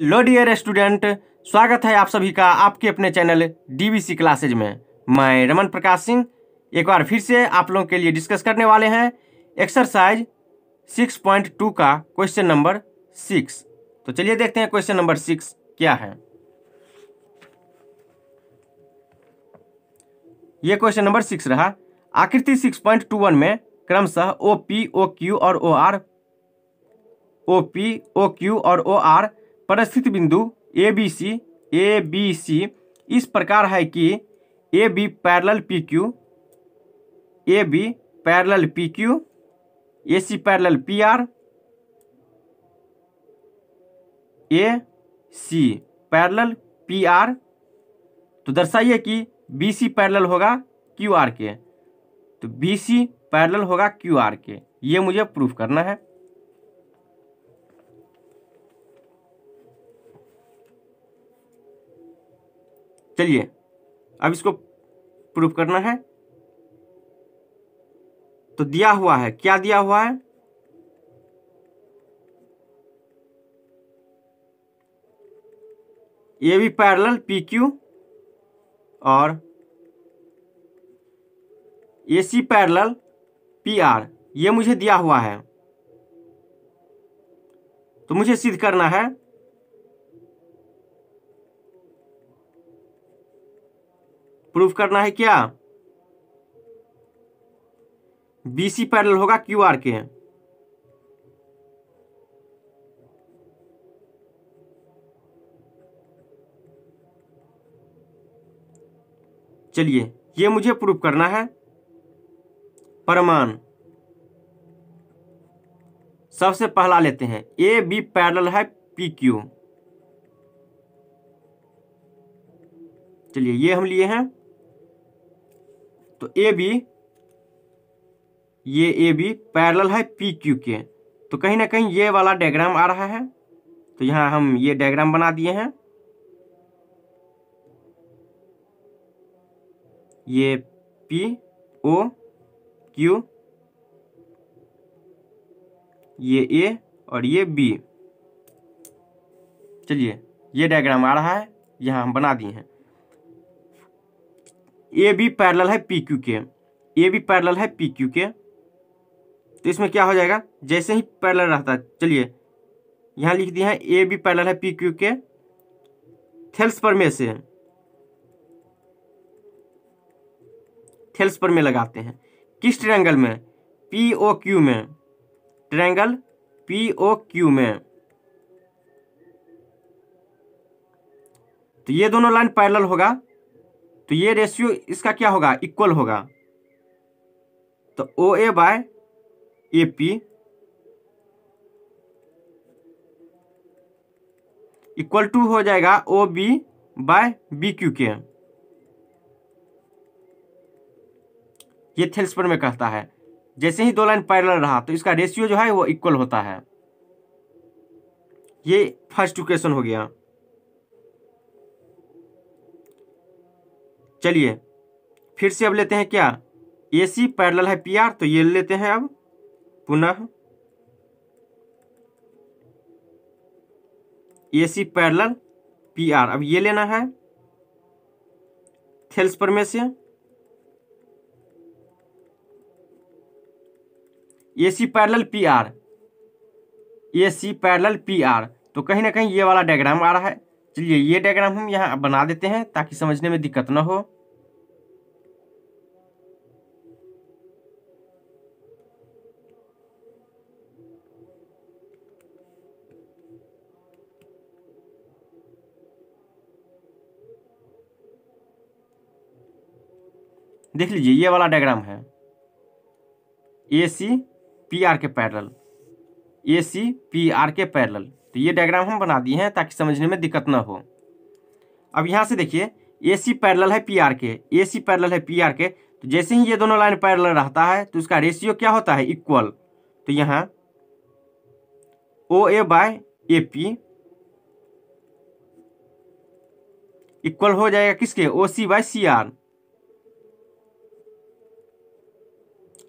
लो dear student, स्वागत है आप सभी का आपके अपने चैनल डीवीसी क्लासेज में। मैं रमन प्रकाश सिंह एक बार फिर से आप लोगों के लिए डिस्कस करने वाले हैं एक्सरसाइज 6.2 का क्वेश्चन नंबर 6। तो चलिए देखते हैं क्वेश्चन नंबर 6 क्या है। ये क्वेश्चन नंबर 6 रहा। आकृति 6.21 में क्रमशः ओ पी ओ क्यू और ओ आर ओ आर पर स्थित बिंदु ए बी सी इस प्रकार है कि A B parallel P Q, A B parallel P Q, A C parallel P R, A C parallel P R. तो दर्शाइए कि बी सी पैरेलल होगा क्यू आर के, तो बी सी पैरेलल होगा क्यू आर के। ये मुझे प्रूफ करना है। चलिए अब इसको प्रूफ करना है। तो दिया हुआ है, क्या दिया हुआ है? A B parallel P Q और A C parallel P R, ये मुझे दिया हुआ है। तो मुझे सिद्ध करना है प्रूफ करना है क्या? बी सी पैरेलल होगा क्यू आर के। चलिए ये मुझे प्रूफ करना है। प्रमाण सबसे पहला लेते हैं, ए बी पैरेलल है पी क्यू। चलिए ये हम लिए हैं। तो ए बी पैरेलल है पी क्यू के। तो कहीं ना कहीं ये वाला डायग्राम आ रहा है, तो यहां हम ये डायग्राम बना दिए हैं। ये पी ओ क्यू, ये ए और ये बी। चलिए ये डायग्राम आ रहा है, यहां हम बना दिए हैं। ए बी पैरेलल है पी क्यू के, ए बी पैरेलल है पी क्यू के। तो इसमें क्या हो जाएगा, जैसे ही पैरेलल रहता है। चलिए यहां लिख दिया है ए बी पैरेलल है पी क्यू के। थेल्स पर में लगाते हैं। किस ट्रायंगल में? पी ओ क्यू में, ट्रायंगल पी ओ क्यू में। तो ये दोनों लाइन पैरेलल होगा, तो ये रेशियो इसका क्या होगा, इक्वल होगा। तो O A by A P equal to हो जाएगा O B by B Q के। ये थेल्स पर में कहता है जैसे ही दो लाइन पैरेलल रहा तो इसका रेशियो जो है वो इक्वल होता है। ये फर्स्ट इक्वेशन हो गया। चलिए फिर से अब लेते हैं क्या, ए सी पैरेलल है पी आर। तो ये लेते हैं अब पुनः ए सी पैरेलल पी आर। अब ये लेना है थेल्स पर में से। ए C parallel P R, A C parallel P R. तो कहीं ना कहीं ये वाला डायग्राम आ रहा है। चलिए ये डायग्राम हम यहाँ बना देते हैं ताकि समझने में दिक्कत ना हो। देख लीजिए ये वाला डायग्राम है, ए सी पी आर के पैरेलल, ए सी पी आर के पैरेलल। तो ये डायग्राम हम बना दिए हैं ताकि समझने में दिक्कत ना हो। अब यहाँ से देखिए ए सी पैरेलल है पी आर के, ए सी पैरेलल है पी आर के। तो जैसे ही ये दोनों लाइन पैरेलल रहता है तो इसका रेशियो क्या होता है, इक्वल। तो यहाँ ओ A by A P equal हो जाएगा किसके, ओ सी बाय सी आर।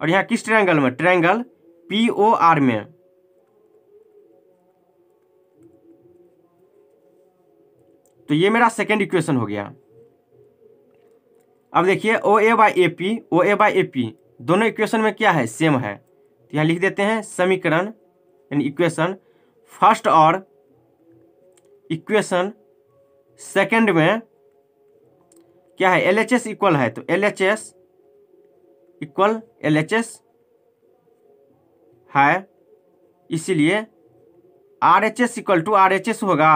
और यहाँ किस ट्रायंगल में, ट्रायंगल पी ओ आर में। तो ये मेरा सेकेंड इक्वेशन हो गया। अब देखिए O A by A P, O A by A P दोनों इक्वेशन में क्या है, सेम है। तो यहाँ लिख देते हैं समीकरण यानी इक्वेशन फर्स्ट और इक्वेशन सेकंड में क्या है, एल एच एस इक्वल है। तो L H S equal L H S है, इसीलिए R H S equal to R H S होगा।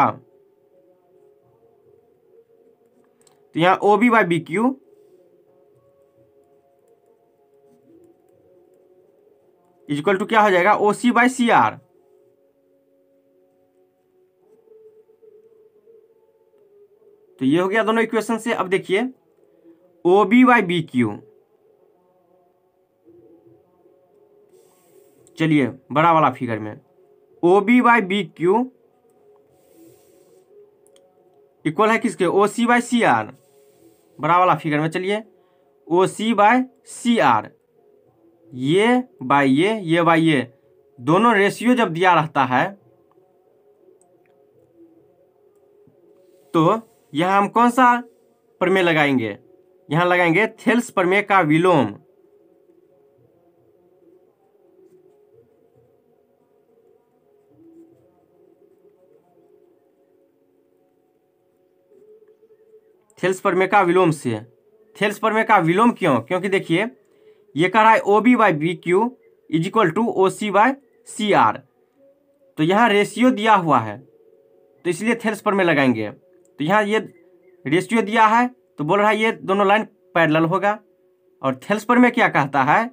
तो यहाँ O B by B Q equal to क्या हो जाएगा, ओ सी बाई सी आर। तो ये हो गया दोनों इक्वेशन से। अब देखिए O B by B Q, चलिए बड़ा वाला फिगर में O B by B Q equal है किसके, ओ सी बाई सी आर। बड़ा वाला फिगर में चलिए ओ सी बाई सी आर, ये बाई ये बाई ये दोनों रेशियो जब दिया रहता है तो यहां हम कौन सा प्रमेय लगाएंगे, यहां लगाएंगे थेल्स प्रमेय का विलोम। थेल्स प्रमेय का विलोम से, थेल्स प्रमेय का विलोम क्यों, क्योंकि देखिए ये कह रहा है O B by B Q is equal to O C by C R. तो यहाँ रेशियो दिया हुआ है तो इसलिए थेल्स प्रमेय लगाएंगे। तो यहाँ ये रेशियो दिया है तो बोल रहा है ये दोनों लाइन पैरेलल होगा। और थेल्स प्रमेय क्या कहता है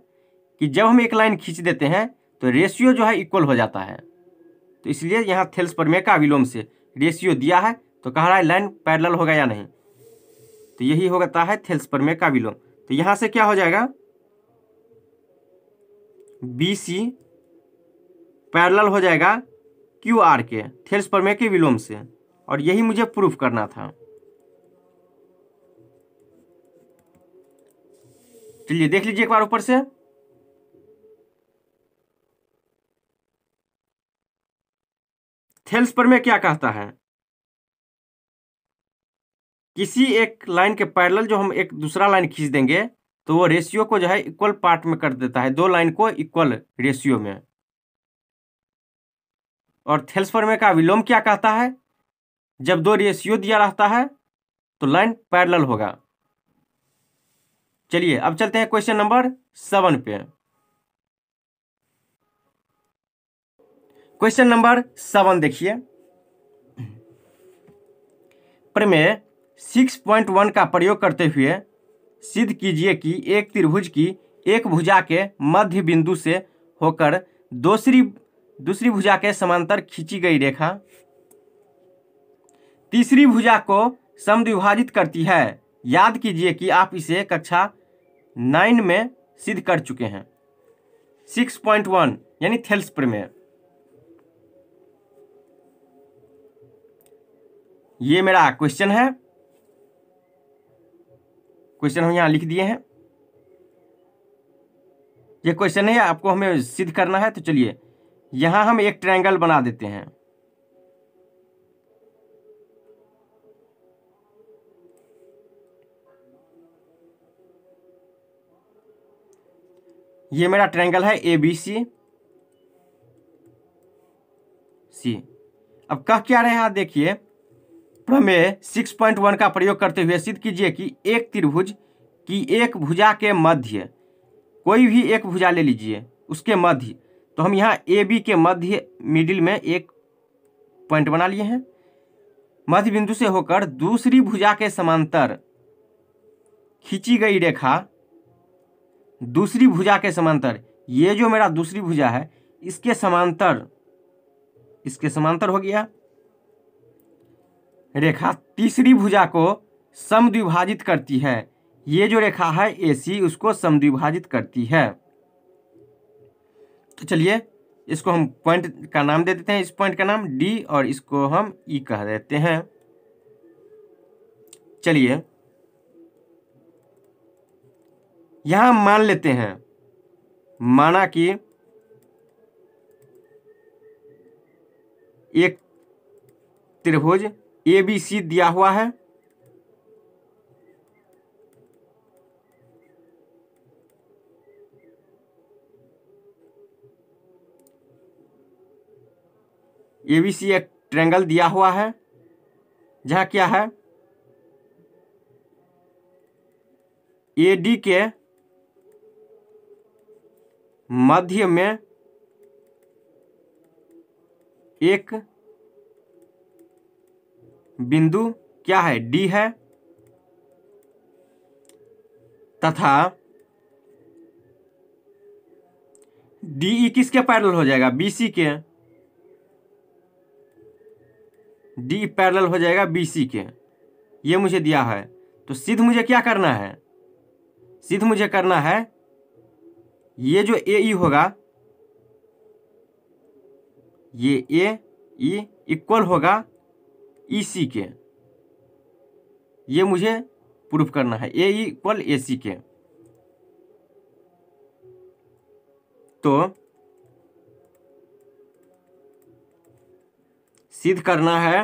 कि जब हम एक लाइन खींच देते हैं तो रेशियो जो है इक्वल हो जाता है। तो इसलिए यहाँ थेल्स प्रमेय का विलोम से रेशियो दिया है तो कह रहा है लाइन पैरेलल होगा या नहीं, तो यही होता है थेल्स प्रमेय का विलोम। तो यहाँ से क्या हो जाएगा, बी सी पैरेलल हो जाएगा क्यू आर के थेल्स प्रमेय के विलोम से, और यही मुझे प्रूफ करना था। चलिए देख लीजिए एक बार ऊपर से। थेल्स प्रमेय क्या कहता है, किसी एक लाइन के पैरेलल जो हम एक दूसरा लाइन खींच देंगे तो वो रेशियो को जो है इक्वल पार्ट में कर देता है, दो लाइन को इक्वल रेशियो में। और थेल्स प्रमेय का विलोम क्या कहता है, जब दो रेशियो दिया रहता है तो लाइन पैरेलल होगा। चलिए अब चलते हैं क्वेश्चन नंबर 7 पे। क्वेश्चन नंबर 7 देखिए, प्रमेय 6.1 का प्रयोग करते हुए सिद्ध कीजिए कि एक त्रिभुज की एक भुजा के मध्य बिंदु से होकर दूसरी भुजा के समांतर खींची गई रेखा तीसरी भुजा को समद्विभाजित करती है। याद कीजिए कि आप इसे कक्षा 9 में सिद्ध कर चुके हैं। 6.1 यानी थेल्स प्रमेय, ये मेरा क्वेश्चन है। क्वेश्चन हम यहां लिख दिए हैं, ये क्वेश्चन है, आपको हमें सिद्ध करना है। तो चलिए यहां हम एक ट्रायंगल बना देते हैं। ये मेरा ट्रायंगल है ए बी सी सी। अब कह क्या रहे हैं, देखिए प्रमेय 6.1 का प्रयोग करते हुए सिद्ध कीजिए कि एक त्रिभुज की एक भुजा के मध्य, कोई भी एक भुजा ले लीजिए उसके मध्य, तो हम यहाँ ए बी के मध्य मिडिल में एक पॉइंट बना लिए हैं, मध्य बिंदु से होकर दूसरी भुजा के समांतर खींची गई रेखा दूसरी भुजा के समांतर, ये जो मेरा दूसरी भुजा है इसके समांतर हो गया रेखा तीसरी भुजा को समद्विभाजित करती है। ये जो रेखा है AC उसको समद्विभाजित करती है। तो चलिए इसको हम पॉइंट का नाम दे देते हैं, इस पॉइंट का नाम D और इसको हम E कह देते हैं। चलिए यहां मान लेते हैं, माना कि एक त्रिभुज ए बी सी दिया हुआ है, ए बी सी एक ट्रायंगल दिया हुआ है जहां क्या है, ए डी के मध्य में एक बिंदु क्या है, डी है, तथा डीई किसके पैरेलल हो जाएगा, बीसी के, डी पैरेलल हो जाएगा बीसी के। ये मुझे दिया है, तो सिद्ध मुझे क्या करना है, सिद्ध मुझे करना है ये जो ए ई होगा, ये ए ई इक्वल होगा ई सी के। ये मुझे प्रूफ करना है, ए ई इक्वल ए सी के। तो सिद्ध करना है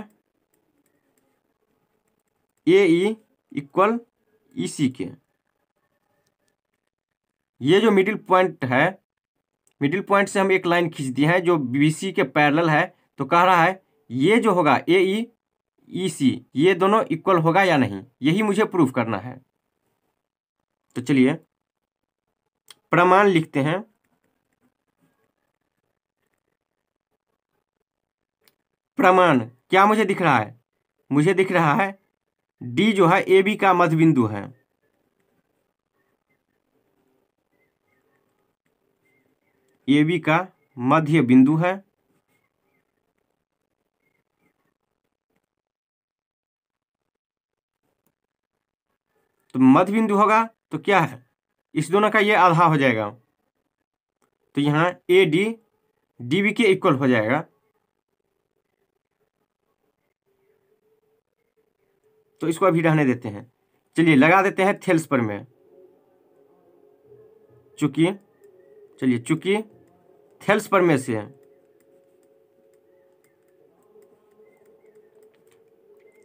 ए ई इक्वल ई सी के। ये जो मिडिल पॉइंट है, मिडिल पॉइंट से हम एक लाइन खींच दी है जो बी सी के पैरेलल है, तो कह रहा है ये जो होगा ए ई ई सी, ये दोनों इक्वल होगा या नहीं, यही मुझे प्रूफ करना है। तो चलिए प्रमाण लिखते हैं। प्रमाण क्या मुझे दिख रहा है, मुझे दिख रहा है डी जो है ए बी का मध्य बिंदु है, ए बी का मध्य बिंदु है, तो मध्य बिंदु होगा तो क्या है, इस दोनों का ये आधा हो जाएगा, तो यहाँ ए डी डी बी के इक्वल हो जाएगा। तो इसको अभी रहने देते हैं। चलिए लगा देते हैं थेल्स पर में, चूंकि चलिए चूंकि थेल्स पर में से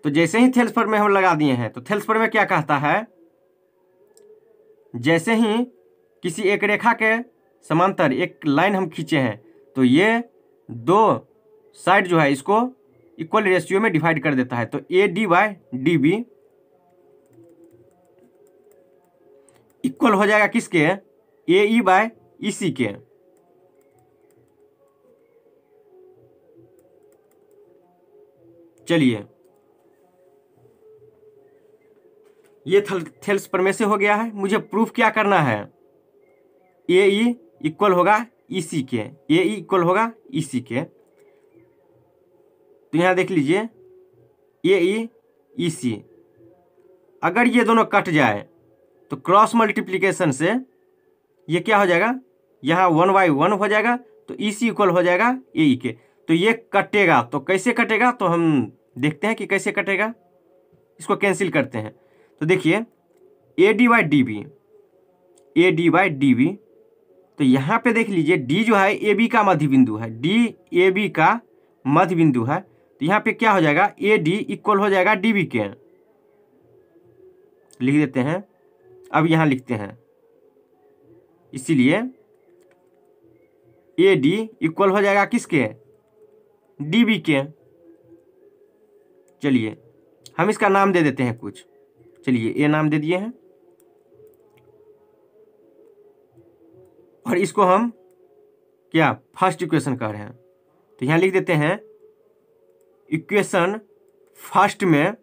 तो जैसे ही थेल्स पर में हम लगा दिए हैं, तो थेल्स पर में क्या कहता है, जैसे ही किसी एक रेखा के समांतर एक लाइन हम खींचे हैं, तो ये दो साइड जो है इसको इक्वल रेशियो में डिवाइड कर देता है। तो A D by D B equal हो जाएगा किसके, ए ई बाय ई सी के। चलिए ये थेल्स प्रमेय से हो गया है। मुझे प्रूफ क्या करना है, ए ई इक्वल होगा ई सी के, ए ई इक्वल होगा ई सी के। तो यहाँ देख लीजिए ए ई ई सी, अगर ये दोनों कट जाए तो क्रॉस मल्टीप्लिकेशन से ये क्या हो जाएगा, यहाँ 1/1 हो जाएगा, तो ई सी इक्वल हो जाएगा ए ई के। तो ये कटेगा, तो कैसे कटेगा, तो हम देखते हैं कि कैसे कटेगा। इसको कैंसिल करते हैं। तो देखिए A D by D B, A D by D B, तो यहाँ पे देख लीजिए डी जो है ए बी का मध्य बिंदु है, डी ए बी का मध्य बिंदु है, तो यहाँ पे क्या हो जाएगा, ए डी इक्वल हो जाएगा डी बी के। लिख देते हैं, अब यहाँ लिखते हैं, इसीलिए ए डी इक्वल हो जाएगा किसके, डी बी के। चलिए हम इसका नाम दे देते हैं कुछ, चलिए ए नाम दे दिए हैं, और इसको हम क्या फर्स्ट इक्वेशन कह रहे हैं। तो यहाँ लिख देते हैं इक्वेशन फर्स्ट में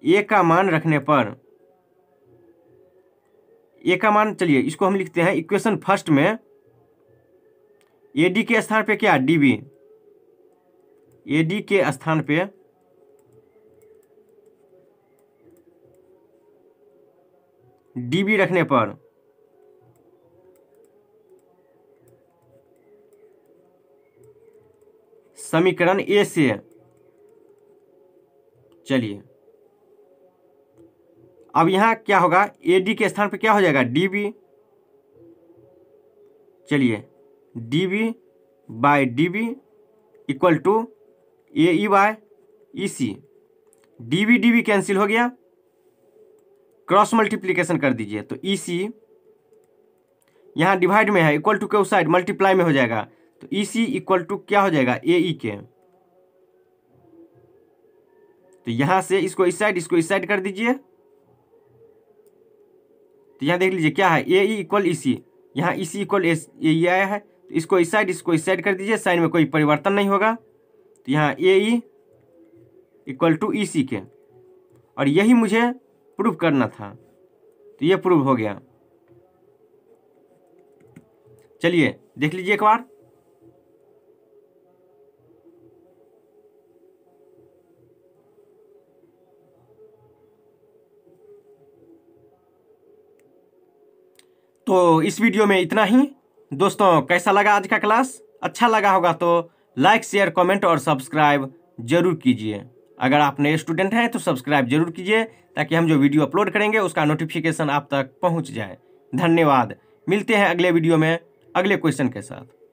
ए का मान रखने पर, ए का मान, चलिए इसको हम लिखते हैं इक्वेशन फर्स्ट में ए डी के स्थान पे क्या, डी बी, ए डी के स्थान पे डी बी रखने पर समीकरण ए से, चलिए अब यहाँ क्या होगा, ए डी के स्थान पे क्या हो जाएगा, डी बी। चलिए D B by D B equal to A E by E C, D V cancel हो गया, क्रॉस मल्टीप्लीकेशन कर दीजिए तो ई सी यहाँ डिवाइड में है, इक्वल टू के उस साइड मल्टीप्लाई में हो जाएगा, तो ई सी इक्वल टू क्या हो जाएगा ए ई के। तो यहाँ से इसको इस साइड कर दीजिए, तो यहाँ देख लीजिए क्या है ए ई इक्वल ई सी, यहाँ ई सी इक्वल ए ई आया है, तो इसको इस साइड कर दीजिए, साइन में कोई परिवर्तन नहीं होगा, तो यहाँ ए ई इक्वल टू ई सी के, और यही मुझे प्रूव करना था, तो ये प्रूव हो गया। चलिए देख लीजिए एक बार। तो इस वीडियो में इतना ही। दोस्तों कैसा लगा आज का क्लास? अच्छा लगा होगा तो लाइक शेयर कमेंट और सब्सक्राइब जरूर कीजिए। अगर आप नए स्टूडेंट हैं तो सब्सक्राइब जरूर कीजिए, ताकि हम जो वीडियो अपलोड करेंगे उसका नोटिफिकेशन आप तक पहुंच जाए। धन्यवाद। मिलते हैं अगले वीडियो में अगले क्वेश्चन के साथ।